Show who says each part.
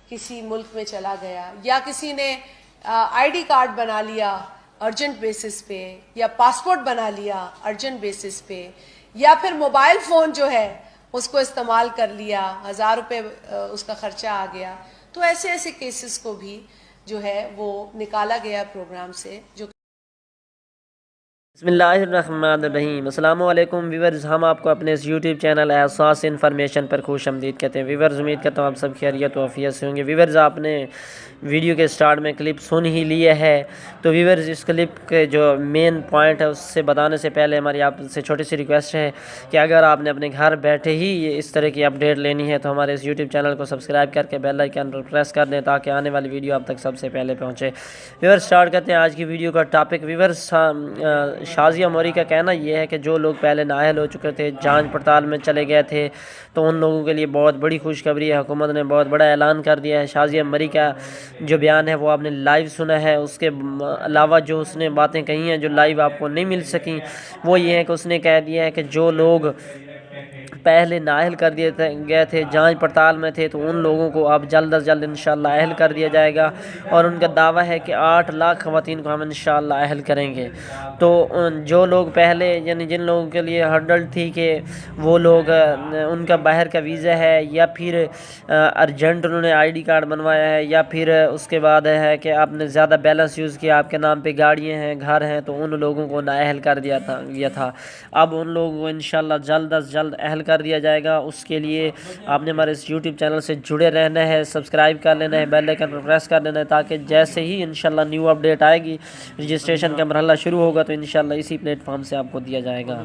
Speaker 1: کسی ملک میں چلا گیا، یا کسی نے آئی ڈی کارڈ بنا لیا ارجنٹ بیسس پہ، یا پاسپورٹ بنا لیا ارجنٹ بیسس پہ، یا پھر موبائل فون جو ہے اس کو استعمال کر لیا، 1000 روپے اس کا خرچہ آ گیا. تو ایسے ایسے کیسز کو بھی جو ہے وہ نکالا گیا پروگرام سے. جو
Speaker 2: بسم اللہ الرحمن الرحیم. السلام علیکم ویورز، ہم آپ کو اپنے اس یوٹیوب چینل احساس انفارمیشن پر خوش آمدید کہتے ہیں. ویورز، امید کرتا ہوں آپ سب خیریت و عافیت سے ہوں گے. ویورز، آپ نے ویڈیو کے سٹارٹ میں کلپ سن ہی لیے ہے. تو ویورز، اس کلپ کے جو مین پوائنٹ ہے اس سے بتانے سے پہلے ہماری آپ سے چھوٹی سی ریکویسٹ ہے کہ اگر آپ نے اپنے گھر بیٹھے ہی اس طرح کی اپڈیٹ لینی ہے تو ہمارے اس یوٹیوب چینل کو سبسکرائب کر کے بیل آئیکن پر پریس کر دیں تاکہ آنے والی ویڈیو آپ تک سب سے پہلے پہنچے. ویورز، سٹارٹ کرتے ہیں آج کی ویڈیو کا ٹاپک. ویورز، شازیہ موری کا کہنا یہ ہے کہ جو لوگ پہلے نااہل ہو چکے تھے، جانچ پڑتال میں چلے گئے تھے، تو ان لوگوں کے لیے بہت بڑی خوشخبری ہے. حکومت نے بہت بڑا اعلان کر دیا ہے. شازیہ موری کا جو بیان ہے وہ آپ نے لائیو سنا ہے. اس کے علاوہ جو اس نے باتیں کہی ہیں جو لائیو آپ کو نہیں مل سکیں، وہ یہ ہے کہ اس نے کہہ دیا ہے کہ جو لوگ پہلے نااہل کر دیے گئے تھے، جانچ پڑتال میں تھے، تو ان لوگوں کو اب جلد از جلد انشاءاللہ اہل کر دیا جائے گا. اور ان کا دعویٰ ہے کہ 8 لاکھ خواتین کو ہم انشاءاللہ اہل کریں گے. تو جو لوگ پہلے یعنی جن لوگوں کے لیے ہرڈل تھی کہ وہ لوگ ان کا باہر کا ویزا ہے، یا پھر ارجنٹ انہوں نے آئی ڈی کارڈ بنوایا ہے، یا پھر اس کے بعد ہے کہ آپ نے زیادہ بیلنس یوز کیا، آپ کے نام پہ گاڑیاں ہیں، گھر ہیں، تو ان لوگوں کو نااہل کر دیا تھا. اب ان لوگوں کو انشاءاللہ جلد از جلد اہل کر دیا جائے گا. اس کے لیے آپ نے ہمارے اس یوٹیوب چینل سے جڑے رہنا ہے، سبسکرائب کر لینا ہے، بیل آئیکن پر پریس کر لینا ہے تاکہ جیسے ہی انشاءاللہ نیو اپڈیٹ آئے گی، رجسٹریشن کا مرحلہ شروع ہوگا، تو انشاءاللہ اسی پلیٹ فارم سے آپ کو دیا جائے گا.